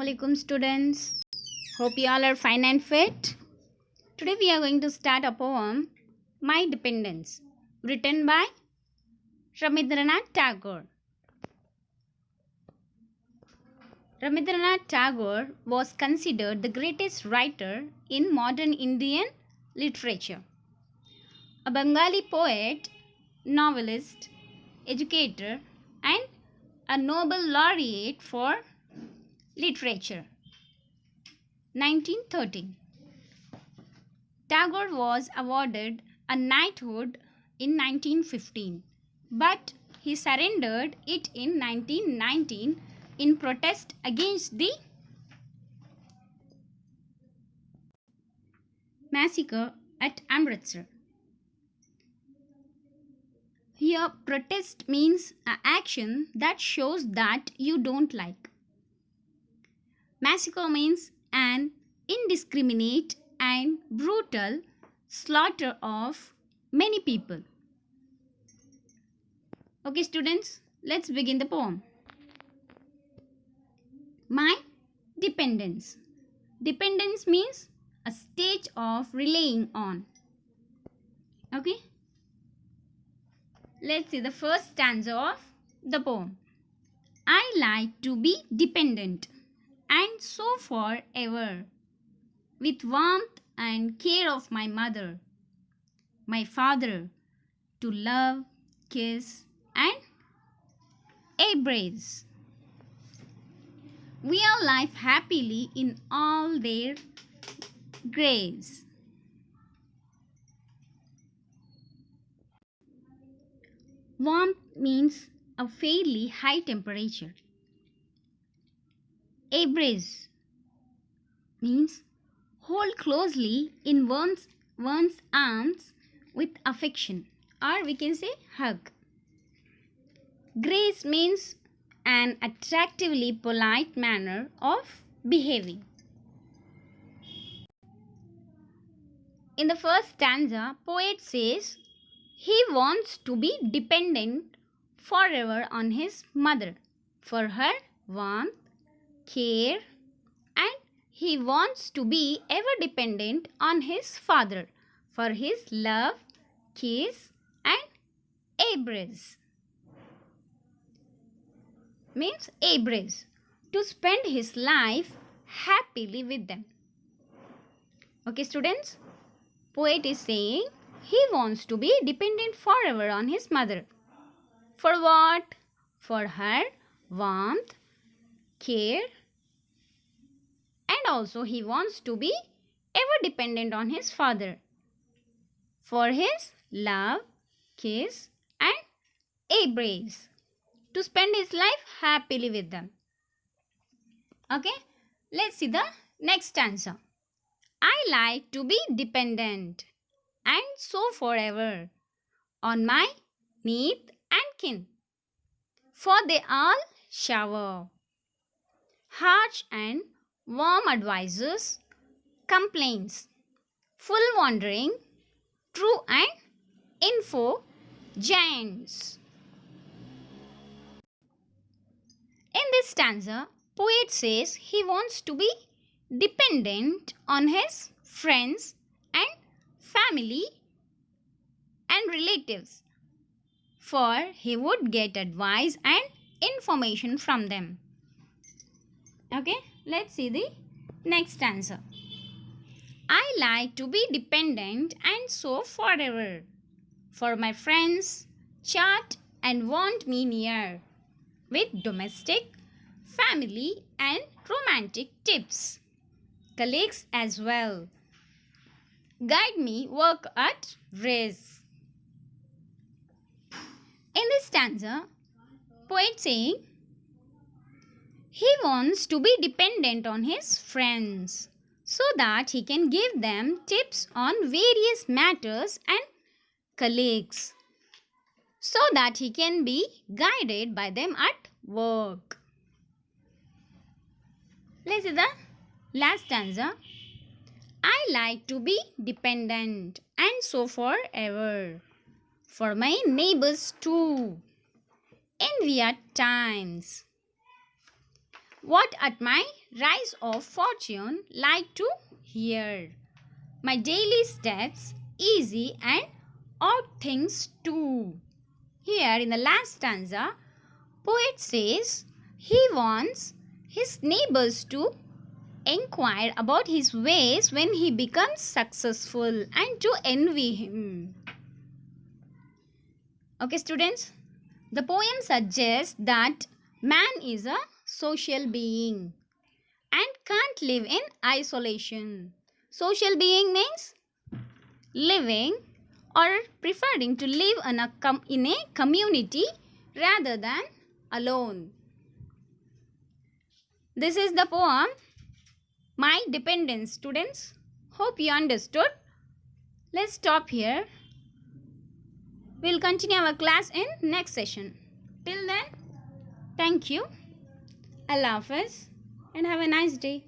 Assalamualaikum students. Hope you all are fine and fit. Today we are going to start a poem, My Dependence, written by Rabindranath Tagore. Rabindranath Tagore was considered the greatest writer in modern Indian literature. A Bengali poet, novelist, educator, and a Nobel laureate for literature. 1913. Tagore was awarded a knighthood in 1915, but he surrendered it in 1919 in protest against the massacre at Amritsar. Here, protest means an action that shows that you don't like. Massacre means an indiscriminate and brutal slaughter of many people. Okay, students, let's begin the poem. My dependence. Dependence means a state of relying on. Okay, let's see the first stanza of the poem. I like to be dependent, and so forever, with warmth and care of my mother, my father, to love, kiss, and embrace. We all live happily in all their graves. Warmth means a fairly high temperature. Embrace means hold closely in one's arms with affection, or we can say hug. Grace means an attractively polite manner of behaving. In the first stanza, poet says he wants to be dependent forever on his mother for her warmth, care, and he wants to be ever dependent on his father for his love, kiss, and embrace. Means embrace, to spend his life happily with them. Okay, students, poet is saying he wants to be dependent forever on his mother. For what? For her warmth, care, and also he wants to be ever dependent on his father for his love, kiss, and embrace, to spend his life happily with them. Okay, let's see the next stanza. I like to be dependent, and so forever, on my neath and kin, for they all shower harsh and warm advices, complaints, full wandering, true and info giants. In this stanza, poet says he wants to be dependent on his friends and family and relatives, for he would get advice and information from them. Okay, let's see the next stanza. I like to be dependent and so forever, for my friends chat and want me near, with domestic, family, and romantic tips. Colleagues as well guide me work at risk. In this stanza, poet saying he wants to be dependent on his friends so that he can give them tips on various matters, and colleagues so that he can be guided by them at work. Let's see the last stanza. I like to be dependent and so forever, for my neighbors too, in weird times. What at my rise of fortune like to hear. My daily steps easy and odd things too. Here in the last stanza, poet says he wants his neighbors to inquire about his ways when he becomes successful and to envy him. Okay, students, the poem suggests that man is a social being and can't live in isolation. Social being means living or preferring to live in a community rather than alone. This is the poem My Dependence. Students, hope you understood. Let's stop here. We'll continue our class in next session. Till then, thank you. Allah Hafiz and have a nice day.